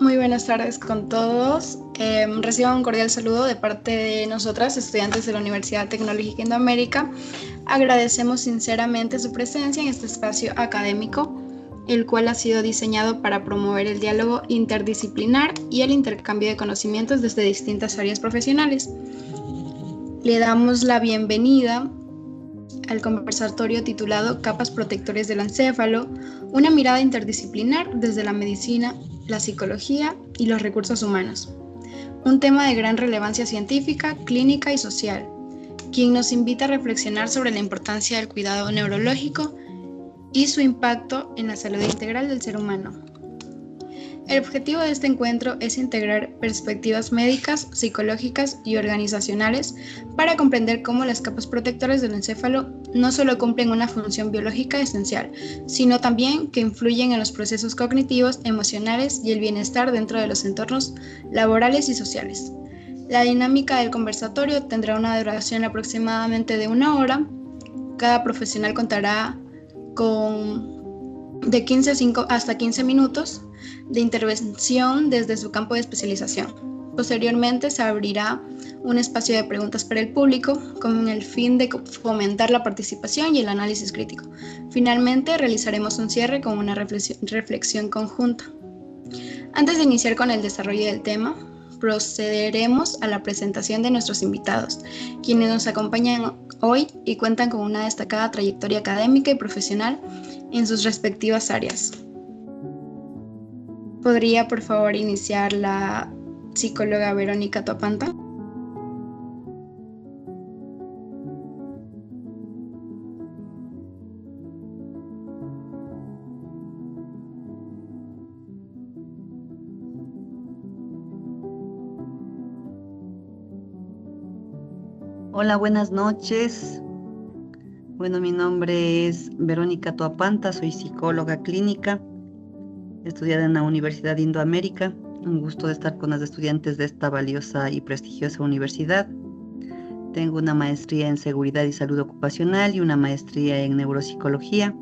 Muy buenas tardes con todos. Reciban un cordial saludo de parte de nosotras, estudiantes de la Universidad Tecnológica Indoamérica. Agradecemos sinceramente su presencia en este espacio académico, el cual ha sido diseñado para promover el diálogo interdisciplinar y el intercambio de conocimientos desde distintas áreas profesionales. Le damos la bienvenida al conversatorio titulado Capas protectores del encéfalo, una mirada interdisciplinar desde la medicina, la psicología y los recursos humanos. Un tema de gran relevancia científica, clínica y social, quien nos invita a reflexionar sobre la importancia del cuidado neurológico y su impacto en la salud integral del ser humano. El objetivo de este encuentro es integrar perspectivas médicas, psicológicas y organizacionales para comprender cómo las capas protectoras del encéfalo no solo cumplen una función biológica esencial, sino también que influyen en los procesos cognitivos, emocionales y el bienestar dentro de los entornos laborales y sociales. La dinámica del conversatorio tendrá una duración aproximadamente de 1 hora. Cada profesional contará con de 15 hasta 15 minutos de intervención desde su campo de especialización. Posteriormente se abrirá un espacio de preguntas para el público con el fin de fomentar la participación y el análisis crítico. Finalmente realizaremos un cierre con una reflexión conjunta. Antes de iniciar con el desarrollo del tema, procederemos a la presentación de nuestros invitados, quienes nos acompañan hoy y cuentan con una destacada trayectoria académica y profesional en sus respectivas áreas. ¿Podría, por favor, iniciar la psicóloga Verónica Toapanta? Hola, buenas noches. Bueno, mi nombre es Verónica Toapanta, soy psicóloga clínica, estudiada en la Universidad de Indoamérica. Un gusto de estar con las estudiantes de esta valiosa y prestigiosa universidad. Tengo una maestría en seguridad y salud ocupacional y una maestría en neuropsicología.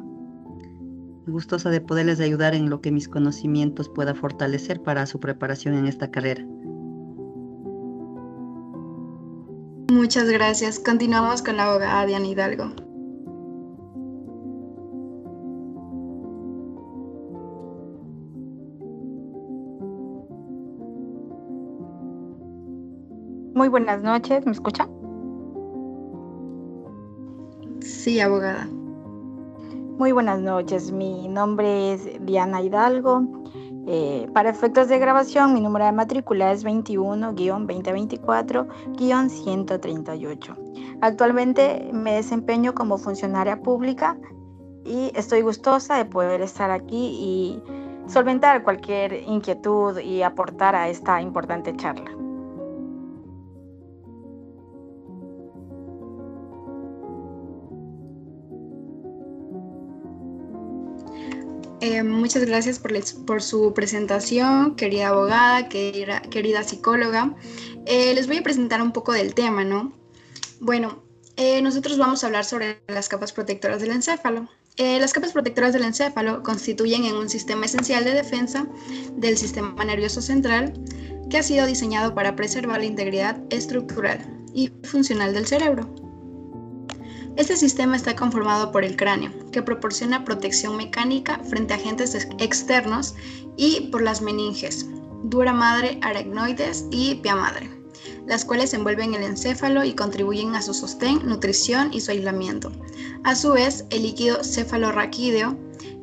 Gustosa de poderles ayudar en lo que mis conocimientos pueda fortalecer para su preparación en esta carrera. Muchas gracias. Continuamos con la abogada Diana Hidalgo. Muy buenas noches, ¿me escucha? Sí, abogada. Muy buenas noches, mi nombre es Diana Hidalgo. Para efectos de grabación, mi número de matrícula es 21-2024-138. Actualmente me desempeño como funcionaria pública y estoy gustosa de poder estar aquí y solventar cualquier inquietud y aportar a esta importante charla. Muchas gracias por su presentación, querida abogada, querida psicóloga. Les voy a presentar un poco del tema, ¿no? Bueno, nosotros vamos a hablar sobre las capas protectoras del encéfalo. Las capas protectoras del encéfalo constituyen en un sistema esencial de defensa del sistema nervioso central que ha sido diseñado para preservar la integridad estructural y funcional del cerebro. Este sistema está conformado por el cráneo, que proporciona protección mecánica frente a agentes externos, y por las meninges, dura madre, aracnoides y pia madre, las cuales envuelven el encéfalo y contribuyen a su sostén, nutrición y su aislamiento. A su vez, el líquido cefalorraquídeo,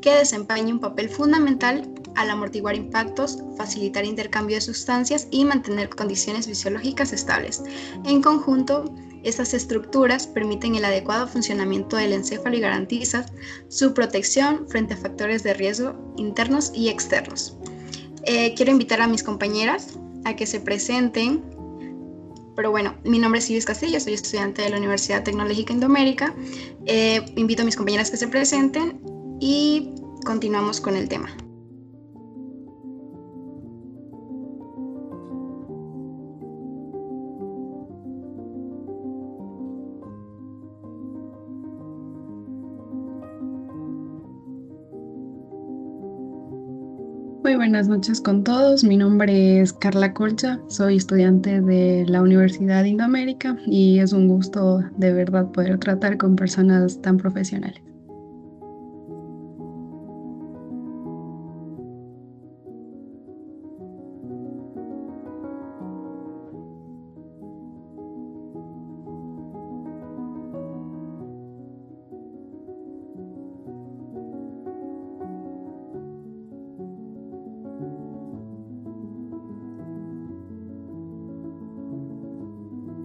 que desempeña un papel fundamental al amortiguar impactos, facilitar intercambio de sustancias y mantener condiciones fisiológicas estables. En conjunto, estas estructuras permiten el adecuado funcionamiento del encéfalo y garantizan su protección frente a factores de riesgo internos y externos. Quiero invitar a mis compañeras a que se presenten. Pero bueno, mi nombre es Ibis Castillo, soy estudiante de la Universidad Tecnológica Indoamérica. Invito a mis compañeras que se presenten y continuamos con el tema. Muy buenas noches con todos. Mi nombre es Carla Colcha, soy estudiante de la Universidad de Indoamérica y es un gusto de verdad poder tratar con personas tan profesionales.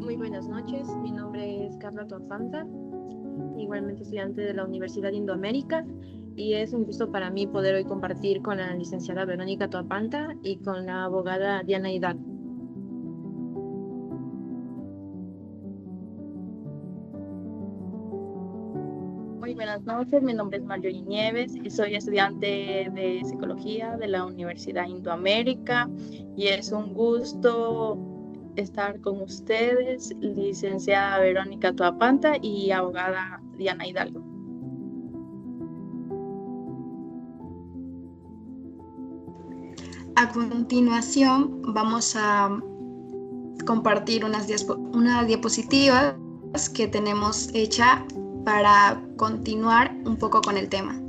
Muy buenas noches, mi nombre es Carla Tuapanta, igualmente estudiante de la Universidad de Indoamérica, y es un gusto para mí poder hoy compartir con la licenciada Verónica Tuapanta y con la abogada Diana Hidalgo. Muy buenas noches, mi nombre es Marjorie Nieves y soy estudiante de Psicología de la Universidad Indoamérica y es un gusto estar con ustedes, licenciada Verónica Tuapanta y abogada Diana Hidalgo. A continuación vamos a compartir unas diapositivas que tenemos hecha para continuar un poco con el tema.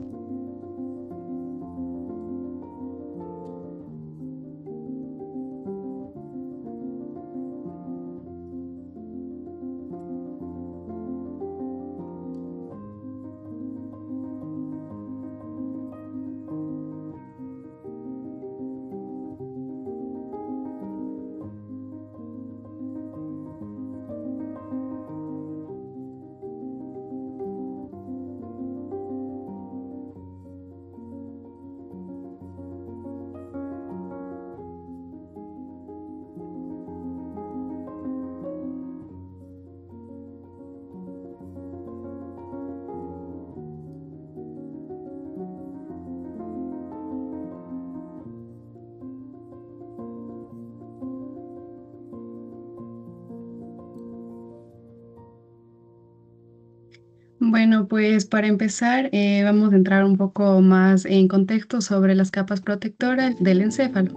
Bueno, pues para empezar, vamos a entrar un poco más en contexto sobre las capas protectoras del encéfalo.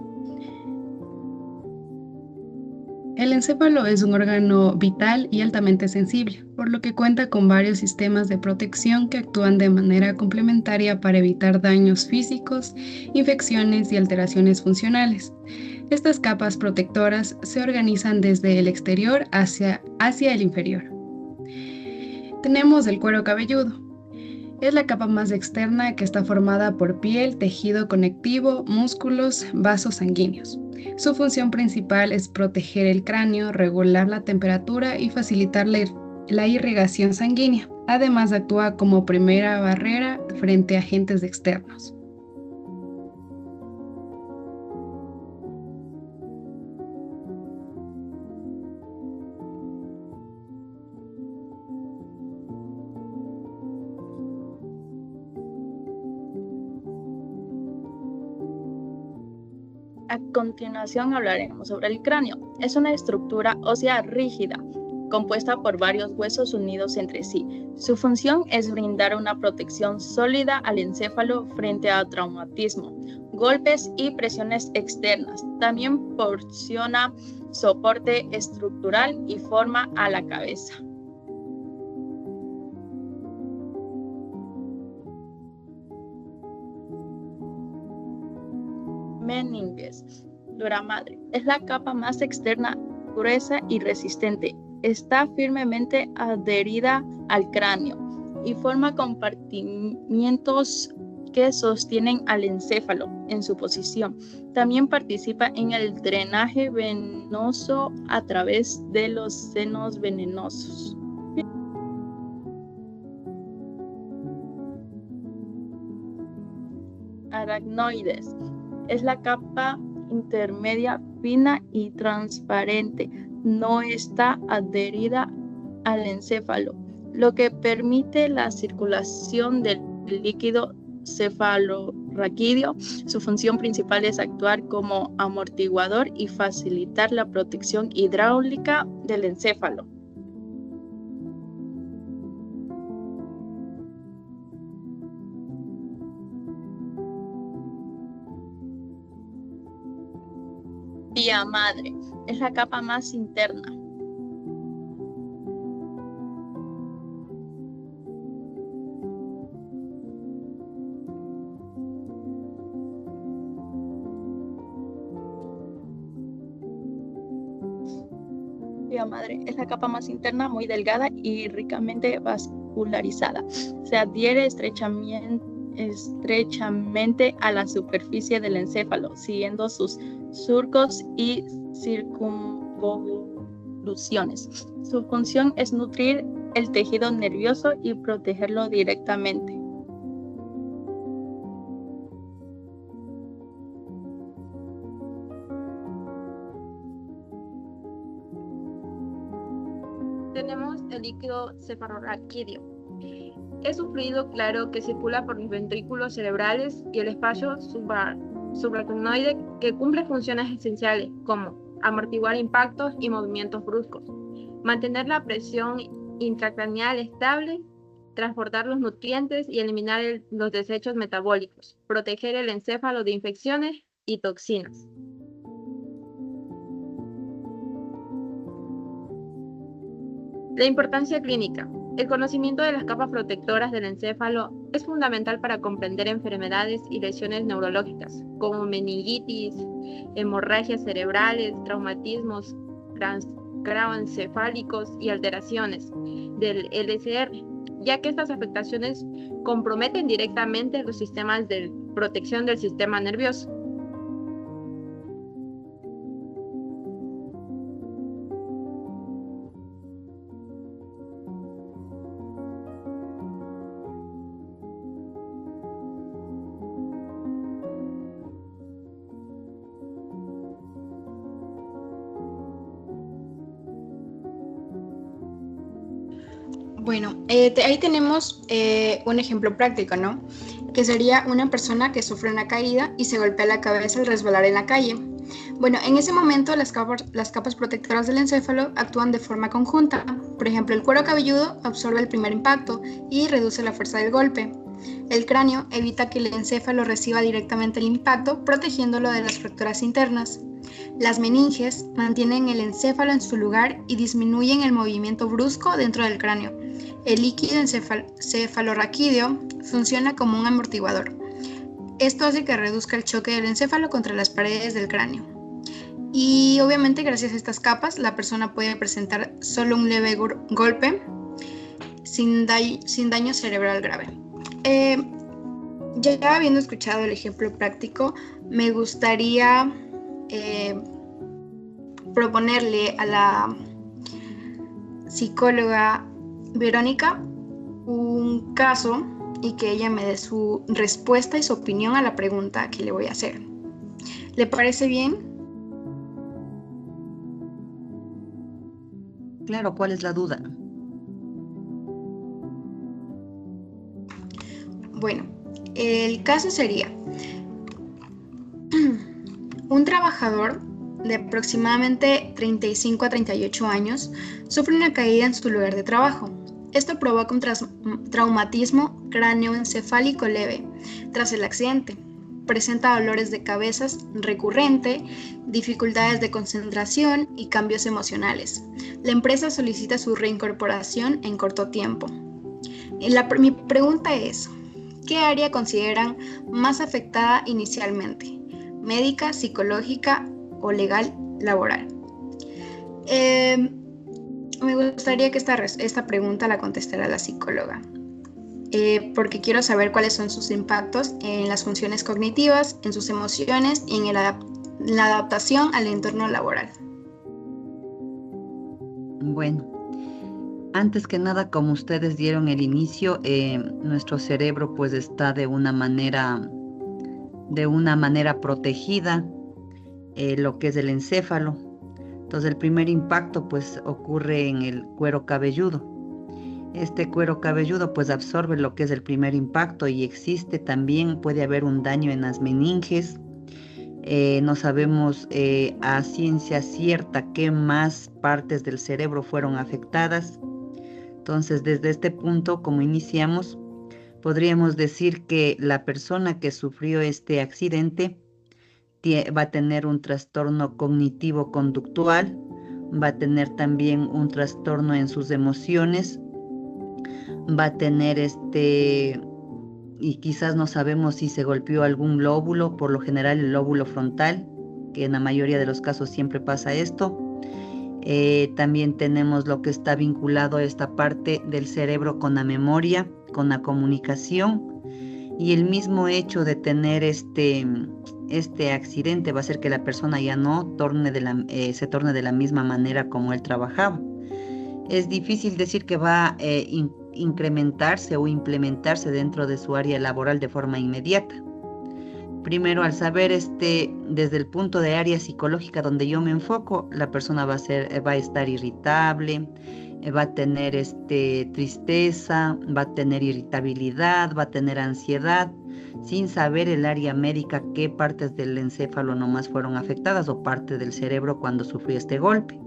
El encéfalo es un órgano vital y altamente sensible, por lo que cuenta con varios sistemas de protección que actúan de manera complementaria para evitar daños físicos, infecciones y alteraciones funcionales. Estas capas protectoras se organizan desde el exterior hacia el interior. Tenemos el cuero cabelludo. Es la capa más externa que está formada por piel, tejido conectivo, músculos, vasos sanguíneos. Su función principal es proteger el cráneo, regular la temperatura y facilitar la irrigación sanguínea. Además, actúa como primera barrera frente a agentes externos. A continuación hablaremos sobre el cráneo. Es una estructura ósea rígida, compuesta por varios huesos unidos entre sí. Su función es brindar una protección sólida al encéfalo frente a traumatismo, golpes y presiones externas. También proporciona soporte estructural y forma a la cabeza. Meninges, dura madre, es la capa más externa, gruesa y resistente. Está firmemente adherida al cráneo y forma compartimientos que sostienen al encéfalo en su posición. También participa en el drenaje venoso a través de los senos venosos. Aracnoides. Es la capa intermedia, fina y transparente. No está adherida al encéfalo, lo que permite la circulación del líquido cefalorraquídeo. Su función principal es actuar como amortiguador y facilitar la protección hidráulica del encéfalo. Vía madre. Es la capa más interna. Vía madre. Es la capa más interna, muy delgada y ricamente vascularizada. Se adhiere estrechamente a la superficie del encéfalo, siguiendo sus surcos y circunvoluciones. Su función es nutrir el tejido nervioso y protegerlo directamente. Tenemos el líquido cefalorraquídeo. Es un fluido claro que circula por los ventrículos cerebrales y el espacio subaracnoide, que cumple funciones esenciales como amortiguar impactos y movimientos bruscos, mantener la presión intracraneal estable, transportar los nutrientes y eliminar los desechos metabólicos, proteger el encéfalo de infecciones y toxinas. La importancia clínica. El conocimiento de las capas protectoras del encéfalo es fundamental para comprender enfermedades y lesiones neurológicas, como meningitis, hemorragias cerebrales, traumatismos craneoencefálicos y alteraciones del LCR, ya que estas afectaciones comprometen directamente los sistemas de protección del sistema nervioso. Bueno, ahí tenemos un ejemplo práctico, ¿no? Que sería una persona que sufre una caída y se golpea la cabeza al resbalar en la calle. Bueno, en ese momento las capas protectoras del encéfalo actúan de forma conjunta. Por ejemplo, el cuero cabelludo absorbe el primer impacto y reduce la fuerza del golpe. El cráneo evita que el encéfalo reciba directamente el impacto, protegiéndolo de las fracturas internas. Las meninges mantienen el encéfalo en su lugar y disminuyen el movimiento brusco dentro del cráneo. El líquido cefalorraquídeo funciona como un amortiguador. Esto hace que reduzca el choque del encéfalo contra las paredes del cráneo. Y obviamente gracias a estas capas la persona puede presentar solo un leve golpe sin daño cerebral grave. Ya habiendo escuchado el ejemplo práctico, me gustaría proponerle a la psicóloga Verónica un caso y que ella me dé su respuesta y su opinión a la pregunta que le voy a hacer. ¿Le parece bien? Claro, ¿cuál es la duda? Bueno, el caso sería un trabajador de aproximadamente 35 a 38 años sufre una caída en su lugar de trabajo. Esto provoca un traumatismo cráneoencefálico leve tras el accidente. Presenta dolores de cabeza recurrente, dificultades de concentración y cambios emocionales. La empresa solicita su reincorporación en corto tiempo. Mi pregunta es, ¿qué área consideran más afectada inicialmente? ¿Médica, psicológica o legal laboral? Me gustaría que esta pregunta la contestara la psicóloga, porque quiero saber cuáles son sus impactos en las funciones cognitivas, en sus emociones y en la adaptación al entorno laboral. Bueno, antes que nada, como ustedes dieron el inicio, nuestro cerebro pues está de una manera protegida, lo que es el encéfalo. Entonces el primer impacto pues ocurre en el cuero cabelludo. Este cuero cabelludo pues absorbe lo que es el primer impacto y puede haber un daño en las meninges. No sabemos a ciencia cierta qué más partes del cerebro fueron afectadas. Entonces desde este punto, como iniciamos, podríamos decir que la persona que sufrió este accidente va a tener un trastorno cognitivo-conductual, va a tener también un trastorno en sus emociones, va a tener y quizás no sabemos si se golpeó algún lóbulo, por lo general el lóbulo frontal, que en la mayoría de los casos siempre pasa esto. También tenemos lo que está vinculado a esta parte del cerebro con la memoria, con la comunicación, y el mismo hecho de tener este accidente va a hacer que la persona ya no se torne de la misma manera como él trabajaba. Es difícil decir que va a incrementarse o implementarse dentro de su área laboral de forma inmediata. Primero, al saber desde el punto de área psicológica donde yo me enfoco, la persona va a estar irritable, va a tener tristeza, va a tener irritabilidad, va a tener ansiedad, sin saber el área médica qué partes del encéfalo nomás fueron afectadas o parte del cerebro cuando sufrió este golpe.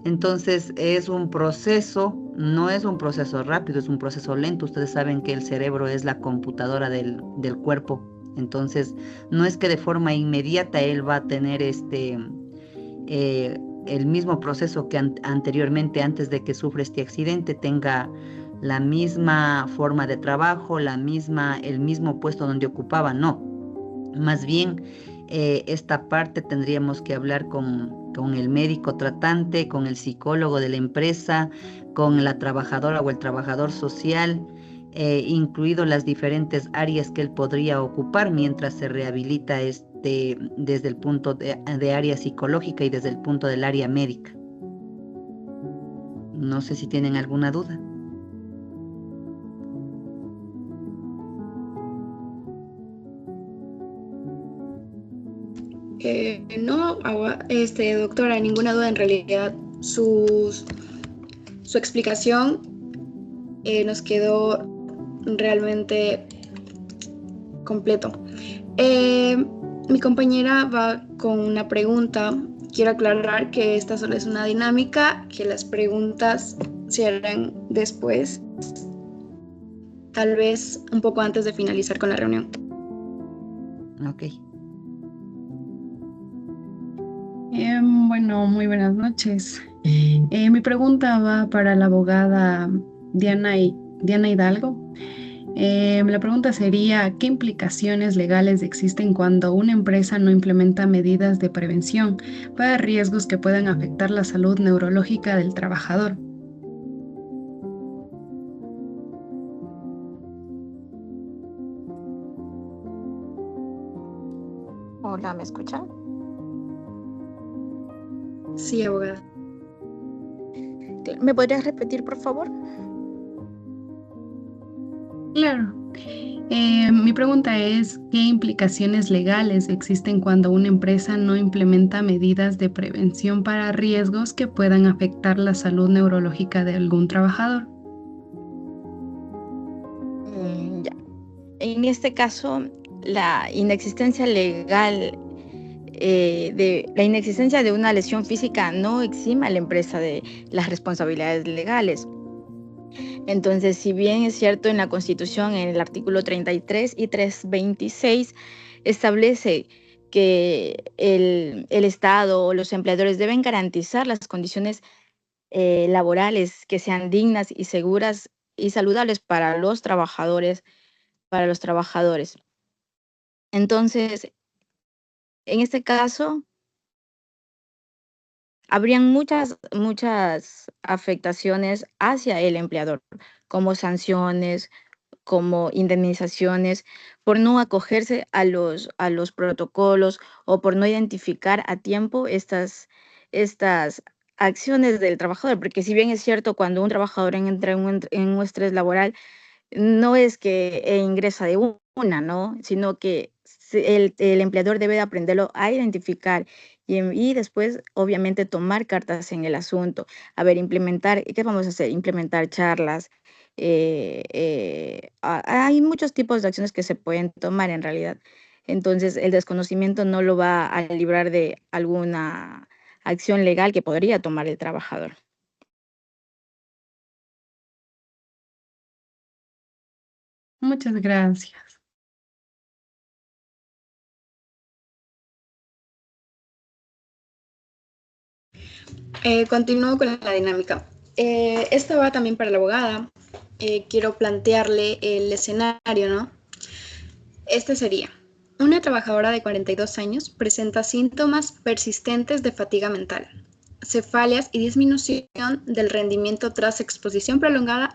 Entonces es un proceso, no es un proceso rápido, es un proceso lento. Ustedes saben que el cerebro es la computadora del cuerpo. Entonces no es que de forma inmediata él va a tener el mismo proceso que anteriormente, antes de que sufra este accidente, tenga la misma forma de trabajo, el mismo puesto donde ocupaba, no. Más bien, esta parte tendríamos que hablar con el médico tratante, con el psicólogo de la empresa, con la trabajadora o el trabajador social, incluido las diferentes áreas que él podría ocupar mientras se rehabilita desde el punto de área psicológica y desde el punto del área médica. No sé si tienen alguna duda. No, doctora, ninguna duda. En realidad, su explicación nos quedó realmente completo. Mi compañera va con una pregunta. Quiero aclarar que esta solo es una dinámica, que las preguntas se harán después, tal vez un poco antes de finalizar con la reunión. Ok. Bueno, muy buenas noches. Mi pregunta va para la abogada Diana Hidalgo. La pregunta sería, ¿qué implicaciones legales existen cuando una empresa no implementa medidas de prevención para riesgos que puedan afectar la salud neurológica del trabajador? Hola, ¿me escuchan? Sí, abogada. ¿Me podrías repetir, por favor? Claro. Mi pregunta es, ¿qué implicaciones legales existen cuando una empresa no implementa medidas de prevención para riesgos que puedan afectar la salud neurológica de algún trabajador? Ya. En este caso, la inexistencia legal la inexistencia de una lesión física no exime a la empresa de las responsabilidades legales. Entonces, si bien es cierto en la Constitución, en el artículo 33 y 326, establece que el Estado o los empleadores deben garantizar las condiciones laborales que sean dignas y seguras y saludables para los trabajadores, Entonces, en este caso, habrían muchas afectaciones hacia el empleador, como sanciones, como indemnizaciones, por no acogerse a los protocolos o por no identificar a tiempo estas acciones del trabajador. Porque si bien es cierto, cuando un trabajador entra en un estrés laboral, no es que ingresa de una, ¿no? Sino que el empleador debe de aprenderlo a identificar y después, obviamente, tomar cartas en el asunto. A ver, ¿qué vamos a hacer? Implementar charlas. Hay muchos tipos de acciones que se pueden tomar en realidad. Entonces, el desconocimiento no lo va a librar de alguna acción legal que podría tomar el trabajador. Muchas gracias. Continúo con la dinámica. Esta va también para la abogada. Quiero plantearle el escenario, ¿no? Este sería: una trabajadora de 42 años presenta síntomas persistentes de fatiga mental, cefaleas y disminución del rendimiento tras exposición prolongada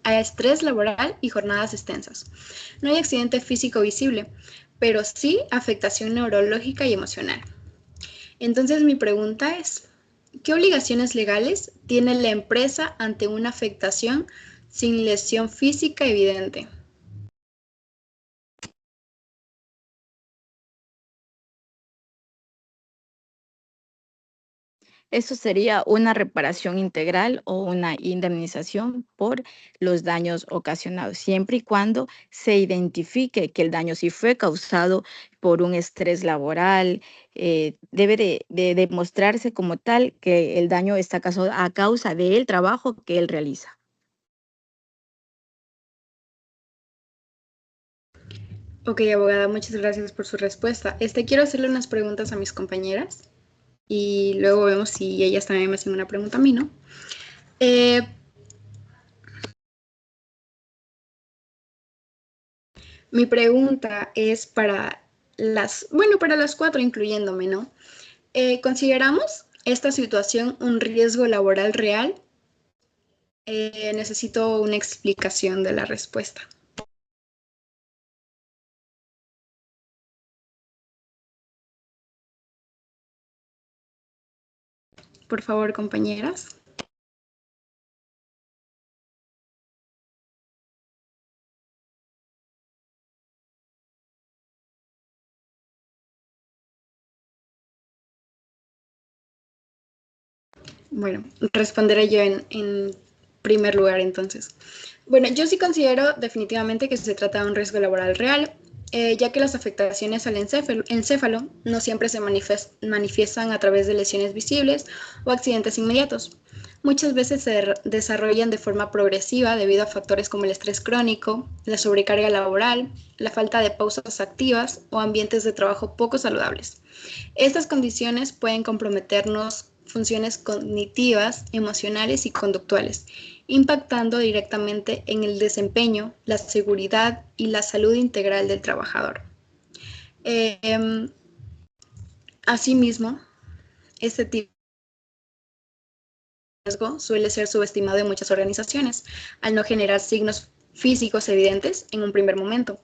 a estrés laboral y jornadas extensas. No hay accidente físico visible, pero sí afectación neurológica y emocional. Entonces mi pregunta es: ¿qué obligaciones legales tiene la empresa ante una afectación sin lesión física evidente? Eso sería una reparación integral o una indemnización por los daños ocasionados, siempre y cuando se identifique que el daño sí fue causado por un estrés laboral. Debe de demostrarse como tal que el daño está causado a causa del trabajo que él realiza. Ok, abogada, muchas gracias por su respuesta. Quiero hacerle unas preguntas a mis compañeras y luego vemos si ellas también me hacen una pregunta a mí, ¿no? Mi pregunta es para las cuatro, incluyéndome, ¿no? ¿Consideramos esta situación un riesgo laboral real? Necesito una explicación de la respuesta. Por favor, compañeras. Bueno, responderé yo en primer lugar entonces. Bueno, yo sí considero definitivamente que se trata de un riesgo laboral real, ya que las afectaciones al encéfalo no siempre se manifiestan a través de lesiones visibles o accidentes inmediatos. Muchas veces se desarrollan de forma progresiva debido a factores como el estrés crónico, la sobrecarga laboral, la falta de pausas activas o ambientes de trabajo poco saludables. Estas condiciones pueden comprometernos funciones cognitivas, emocionales y conductuales, impactando directamente en el desempeño, la seguridad y la salud integral del trabajador. Eh, Asimismo, este tipo de riesgo suele ser subestimado en muchas organizaciones, al no generar signos físicos evidentes en un primer momento.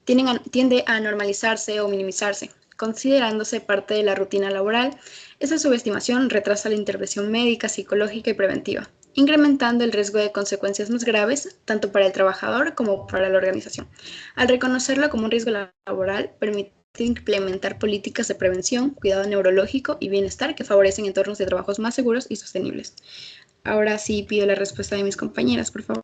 Tiende a normalizarse o minimizarse, considerándose parte de la rutina laboral. Esa subestimación retrasa la intervención médica, psicológica y preventiva, incrementando el riesgo de consecuencias más graves tanto para el trabajador como para la organización. Al reconocerlo como un riesgo laboral, permite implementar políticas de prevención, cuidado neurológico y bienestar que favorecen entornos de trabajos más seguros y sostenibles. Ahora sí pido la respuesta de mis compañeras, por favor.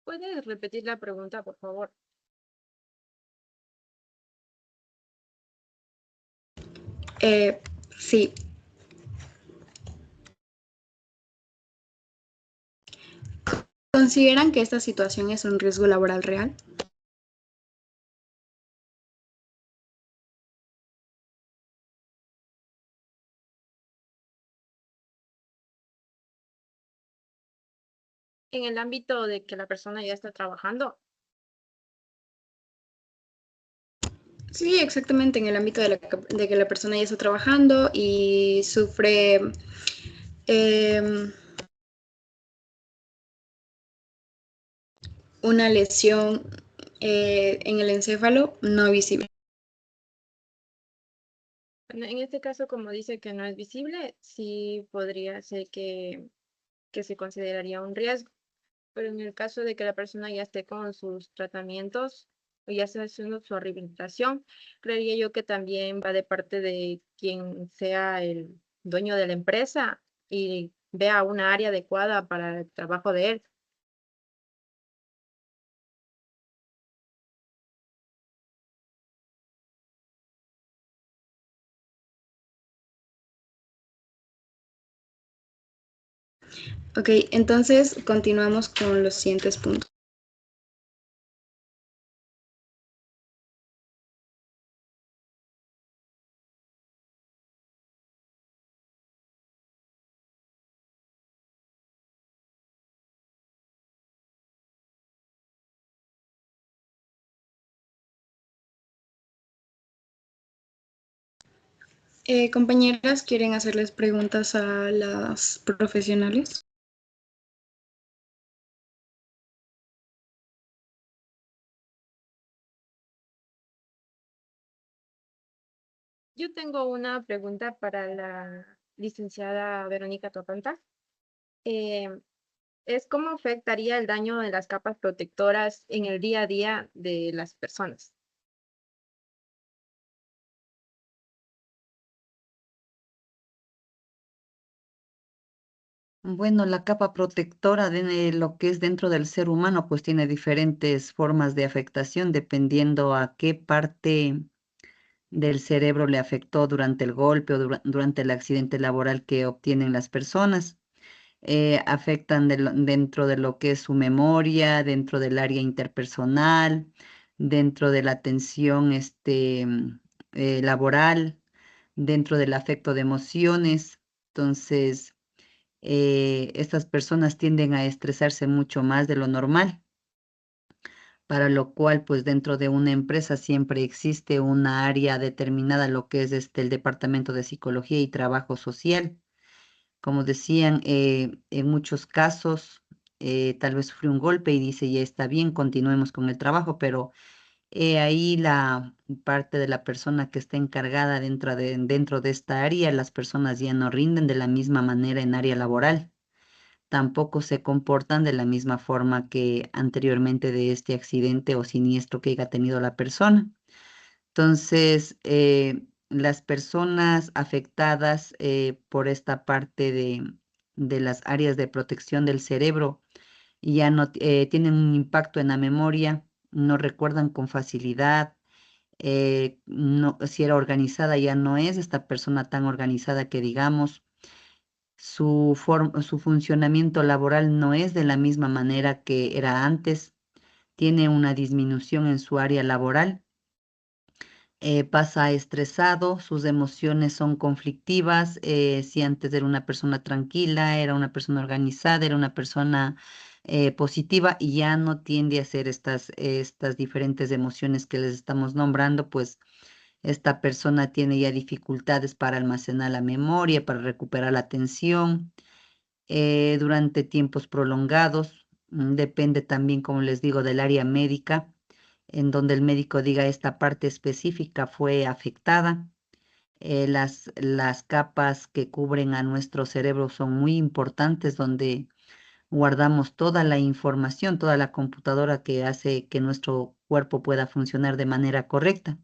¿Puedes repetir la pregunta, por favor? Sí. ¿Consideran que esta situación es un riesgo laboral real? En el ámbito de que la persona ya está trabajando. Sí, exactamente, en el ámbito de que la persona ya está trabajando y sufre una lesión en el encéfalo no visible. Bueno, en este caso, como dice que no es visible, sí podría ser que se consideraría un riesgo. Pero en el caso de que la persona ya esté con sus tratamientos o ya esté haciendo su rehabilitación, creería yo que también va de parte de quien sea el dueño de la empresa y vea una área adecuada para el trabajo de él. Ok, entonces continuamos con los siguientes puntos. Compañeras, ¿quieren hacerles preguntas a las profesionales? Yo tengo una pregunta para la licenciada Verónica Topanta. Eh, es cómo afectaría el daño de las capas protectoras en el día a día de las personas. Bueno, la capa protectora de lo que es dentro del ser humano, pues tiene diferentes formas de afectación dependiendo a qué parte del cerebro le afectó durante el golpe o durante el accidente laboral que obtienen las personas. Afectan dentro de lo que es su memoria, dentro del área interpersonal, dentro de la atención laboral, dentro del afecto de emociones. Entonces, estas personas tienden a estresarse mucho más de lo normal, para lo cual, pues dentro de una empresa siempre existe una área determinada, lo que es el Departamento de Psicología y Trabajo Social. Como decían, en muchos casos, tal vez sufrió un golpe y dice, ya está bien, continuemos con el trabajo, pero ahí la parte de la persona que está encargada dentro de esta área, las personas ya no rinden de la misma manera en área laboral, tampoco se comportan de la misma forma que anteriormente de este accidente o siniestro que haya tenido la persona. Entonces, las personas afectadas por esta parte de las áreas de protección del cerebro ya no tienen un impacto en la memoria, no recuerdan con facilidad, no, si era organizada ya no es esta persona tan organizada que digamos, su funcionamiento laboral no es de la misma manera que era antes, tiene una disminución en su área laboral, pasa estresado, sus emociones son conflictivas, si antes era una persona tranquila, era una persona organizada, era una persona positiva y ya no tiende a hacer estas diferentes emociones que les estamos nombrando, pues esta persona tiene ya dificultades para almacenar la memoria, para recuperar la atención durante tiempos prolongados. Depende también, como les digo, del área médica, en donde el médico diga esta parte específica fue afectada. Las capas que cubren a nuestro cerebro son muy importantes, donde guardamos toda la información, toda la computadora que hace que nuestro cuerpo pueda funcionar de manera correcta.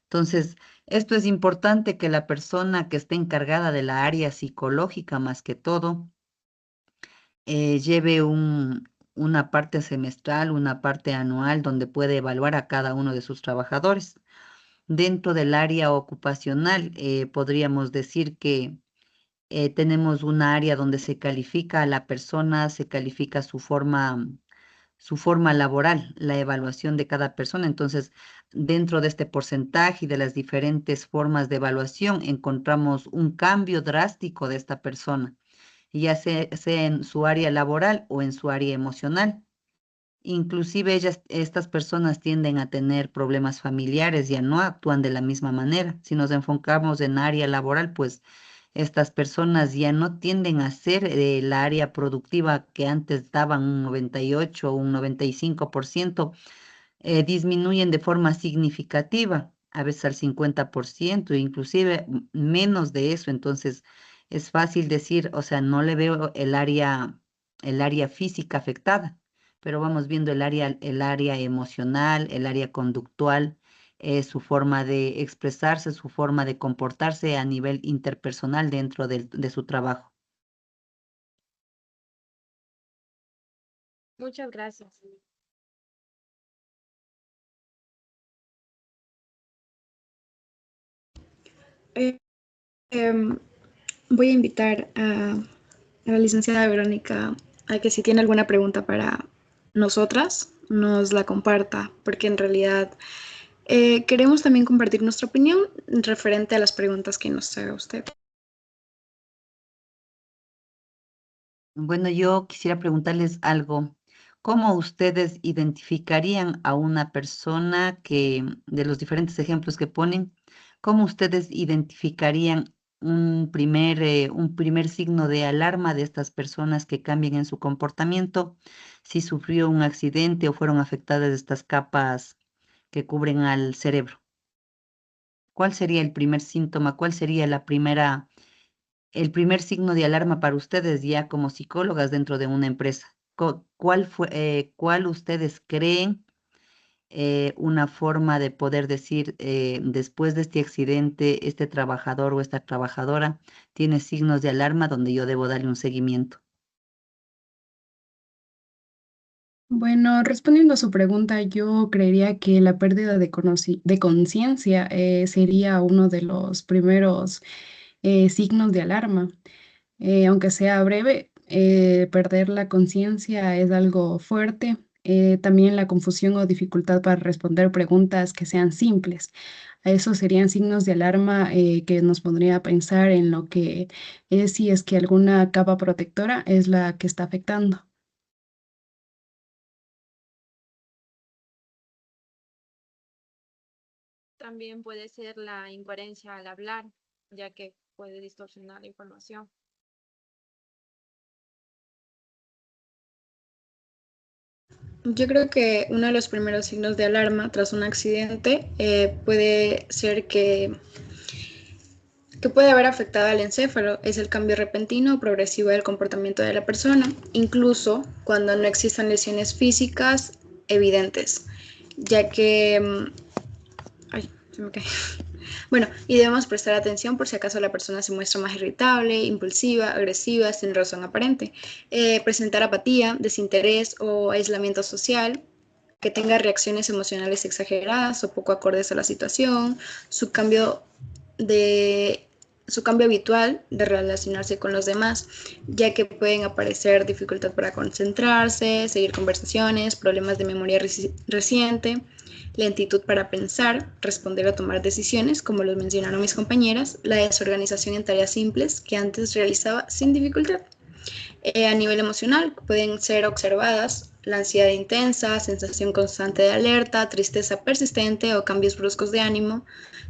Entonces, esto es importante que la persona que esté encargada de la área psicológica, más que todo, lleve una parte semestral, una parte anual, donde puede evaluar a cada uno de sus trabajadores. Dentro del área ocupacional, podríamos decir que tenemos una área donde se califica a la persona, se califica su forma laboral, la evaluación de cada persona. Entonces, dentro de este porcentaje y de las diferentes formas de evaluación, encontramos un cambio drástico de esta persona, ya sea en su área laboral o en su área emocional. Inclusive estas personas tienden a tener problemas familiares, ya no actúan de la misma manera. Si nos enfocamos en área laboral, pues estas personas ya no tienden a ser la área productiva que antes daban un 98 o un 95%, disminuyen de forma significativa, a veces al 50%, inclusive menos de eso. Entonces, es fácil decir, o sea, no le veo el área física afectada, pero vamos viendo el área emocional, el área conductual, su forma de expresarse, su forma de comportarse a nivel interpersonal dentro de su trabajo. Muchas gracias. Eh, em, Voy a invitar a la licenciada Verónica a que si tiene alguna pregunta para nosotras, nos la comparta, porque en realidad queremos también compartir nuestra opinión referente a las preguntas que nos haga usted. Bueno, yo quisiera preguntarles algo. ¿Cómo ustedes identificarían a una persona que, de los diferentes ejemplos que ponen, ¿Cómo ustedes identificarían un primer signo de alarma de estas personas que cambien en su comportamiento? Si sufrió un accidente o fueron afectadas estas capas que cubren al cerebro. ¿Cuál sería el primer síntoma? ¿Cuál sería el primer signo de alarma para ustedes ya como psicólogas dentro de una empresa? ¿Cuál ustedes creen una forma de poder decir, después de este accidente, este trabajador o esta trabajadora tiene signos de alarma donde yo debo darle un seguimiento? Bueno, respondiendo a su pregunta, yo creería que la pérdida de conciencia sería uno de los primeros signos de alarma. Aunque sea breve, perder la conciencia es algo fuerte. También la confusión o dificultad para responder preguntas que sean simples. Esos serían signos de alarma que nos pondría a pensar en lo que es si es que alguna capa protectora es la que está afectando. También puede ser la incoherencia al hablar, ya que puede distorsionar la información. Yo creo que uno de los primeros signos de alarma tras un accidente puede ser que puede haber afectado al encéfalo es el cambio repentino o progresivo del comportamiento de la persona, incluso cuando no existan lesiones físicas evidentes, ya que... Ay, se me cae. Bueno, y debemos prestar atención por si acaso la persona se muestra más irritable, impulsiva, agresiva, sin razón aparente. Presentar apatía, desinterés o aislamiento social, que tenga reacciones emocionales exageradas o poco acordes a la situación, su cambio de su cambio habitual de relacionarse con los demás, ya que pueden aparecer dificultad para concentrarse, seguir conversaciones, problemas de memoria reciente, lentitud para pensar, responder o tomar decisiones, como lo mencionaron mis compañeras, la desorganización en tareas simples que antes realizaba sin dificultad. A nivel emocional, pueden ser observadas la ansiedad intensa, sensación constante de alerta, tristeza persistente o cambios bruscos de ánimo,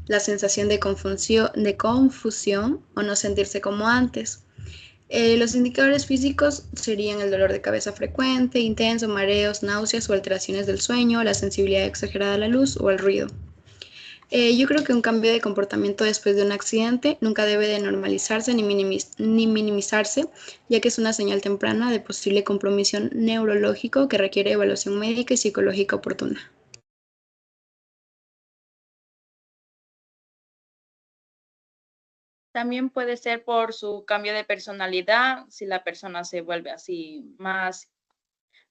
la sensación de confusión o no sentirse como antes. Los indicadores físicos serían el dolor de cabeza frecuente, intenso, mareos, náuseas o alteraciones del sueño, la sensibilidad exagerada a la luz o al ruido. Yo creo que un cambio de comportamiento después de un accidente nunca debe de normalizarse ni minimizarse, ya que es una señal temprana de posible compromiso neurológico que requiere evaluación médica y psicológica oportuna. También puede ser por su cambio de personalidad, si la persona se vuelve así más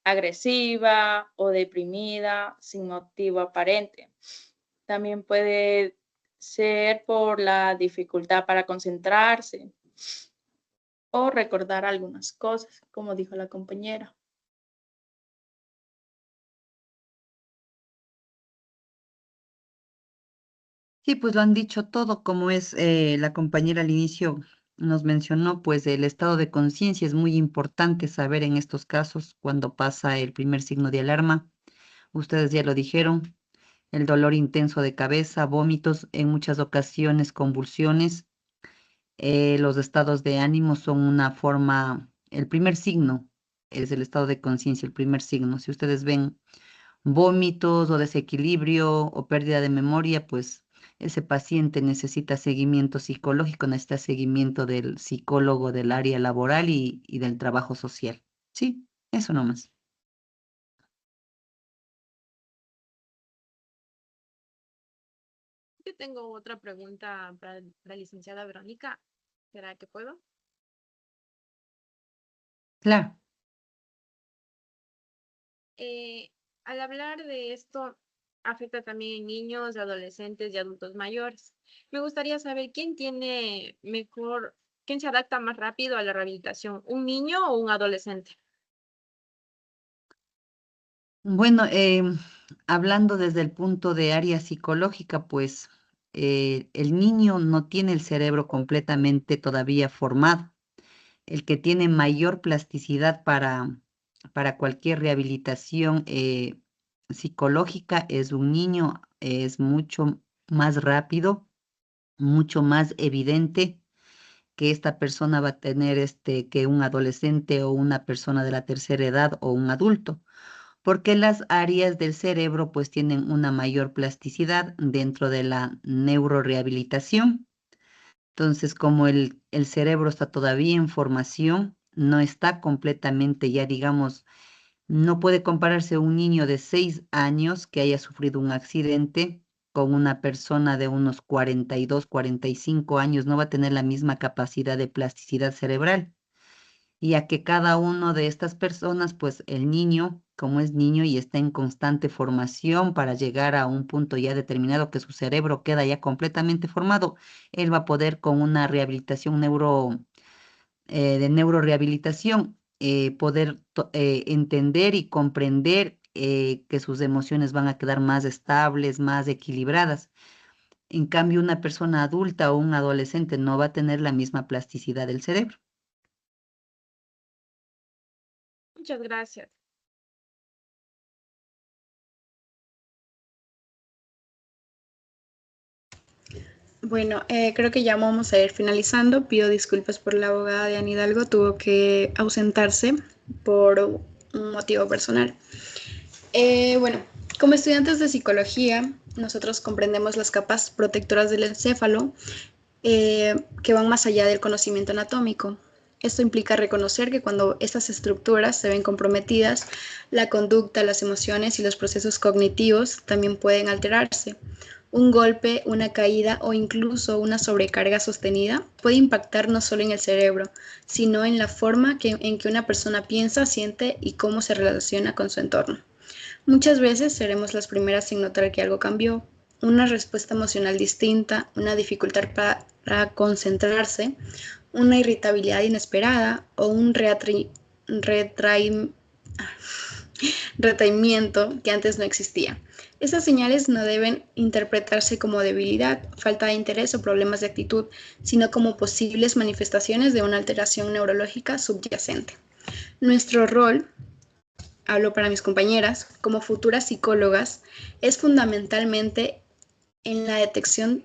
agresiva o deprimida sin motivo aparente. También puede ser por la dificultad para concentrarse o recordar algunas cosas, como dijo la compañera. Sí, pues lo han dicho todo, como es la compañera al inicio nos mencionó, pues el estado de conciencia es muy importante saber en estos casos cuando pasa el primer signo de alarma. Ustedes ya lo dijeron, el dolor intenso de cabeza, vómitos, en muchas ocasiones convulsiones. Los estados de ánimo son una forma, el primer signo es el estado de conciencia, el primer signo. Si ustedes ven vómitos o desequilibrio o pérdida de memoria, pues ese paciente necesita seguimiento psicológico, necesita seguimiento del psicólogo del área laboral y del trabajo social. Sí, eso nomás. Yo tengo otra pregunta para la licenciada Verónica. ¿Será que puedo? Claro. Eh, Al hablar de esto, afecta también en niños, adolescentes y adultos mayores. Me gustaría saber quién se adapta más rápido a la rehabilitación, un niño o un adolescente. Bueno, hablando desde el punto de área psicológica, pues el niño no tiene el cerebro completamente todavía formado. El que tiene mayor plasticidad para cualquier rehabilitación psicológica es un niño, es mucho más rápido mucho más evidente que esta persona va a tener que un adolescente o una persona de la tercera edad o un adulto, porque las áreas del cerebro pues tienen una mayor plasticidad dentro de la neurorehabilitación. Entonces, como el cerebro está todavía en formación, no está completamente ya, digamos, no puede compararse un niño de 6 años que haya sufrido un accidente con una persona de unos 42, 45 años, no va a tener la misma capacidad de plasticidad cerebral, ya que cada uno de estas personas, pues el niño, como es niño y está en constante formación para llegar a un punto ya determinado que su cerebro queda ya completamente formado, él va a poder con una rehabilitación de neurorehabilitación, poder entender y comprender que sus emociones van a quedar más estables, más equilibradas. En cambio, una persona adulta o un adolescente no va a tener la misma plasticidad del cerebro. Muchas gracias. Bueno, creo que ya vamos a ir finalizando. Pido disculpas por la abogada de Ana Hidalgo, tuvo que ausentarse por un motivo personal. Bueno, como estudiantes de psicología, nosotros comprendemos las capas protectoras del encéfalo que van más allá del conocimiento anatómico. Esto implica reconocer que cuando estas estructuras se ven comprometidas, la conducta, las emociones y los procesos cognitivos también pueden alterarse. Un golpe, una caída o incluso una sobrecarga sostenida puede impactar no solo en el cerebro, sino en la forma en que una persona piensa, siente y cómo se relaciona con su entorno. Muchas veces seremos las primeras en notar que algo cambió, una respuesta emocional distinta, una dificultad para concentrarse, una irritabilidad inesperada o un retraimiento que antes no existía. Estas señales no deben interpretarse como debilidad, falta de interés o problemas de actitud, sino como posibles manifestaciones de una alteración neurológica subyacente. Nuestro rol, hablo para mis compañeras, como futuras psicólogas, es fundamentalmente en la detección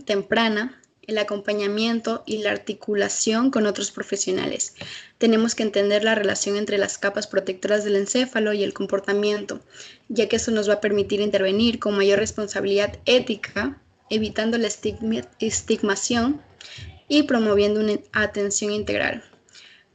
temprana, el acompañamiento y la articulación con otros profesionales. Tenemos que entender la relación entre las capas protectoras del encéfalo y el comportamiento, ya que eso nos va a permitir intervenir con mayor responsabilidad ética, evitando la estigmación y promoviendo una atención integral.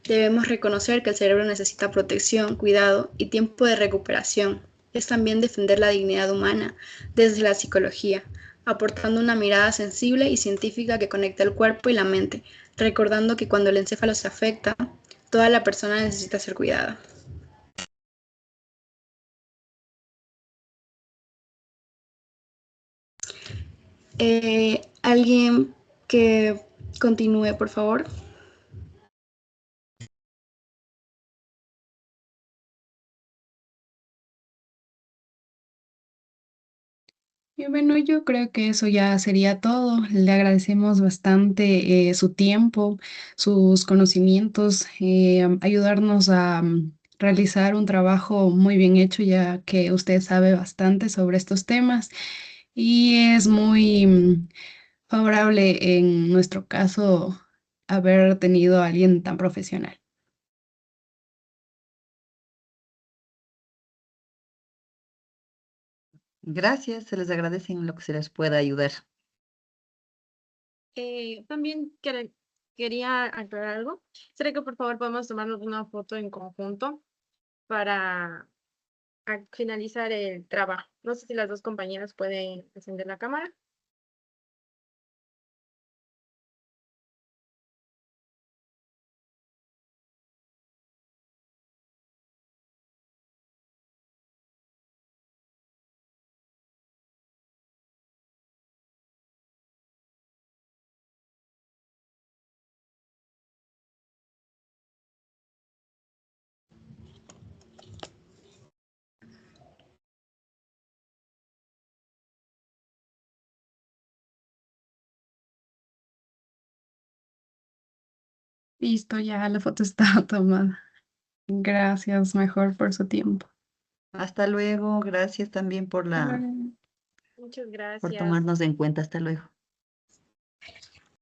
Debemos reconocer que el cerebro necesita protección, cuidado y tiempo de recuperación. Es también defender la dignidad humana desde la psicología, aportando una mirada sensible y científica que conecta el cuerpo y la mente, recordando que cuando el encéfalo se afecta, toda la persona necesita ser cuidada. ¿Alguien que continúe, por favor? Y bueno, yo creo que eso ya sería todo. Le agradecemos bastante su tiempo, sus conocimientos, ayudarnos a realizar un trabajo muy bien hecho, ya que usted sabe bastante sobre estos temas y es muy favorable en nuestro caso haber tenido a alguien tan profesional. Gracias, se les agradece en lo que se les pueda ayudar. También quería aclarar algo. ¿Será que por favor podemos tomarnos una foto en conjunto para finalizar el trabajo? No sé si las dos compañeras pueden encender la cámara. Listo, ya la foto está tomada. Gracias, mejor por su tiempo. Hasta luego, gracias también por Muchas por gracias. tomarnos en cuenta. Hasta luego.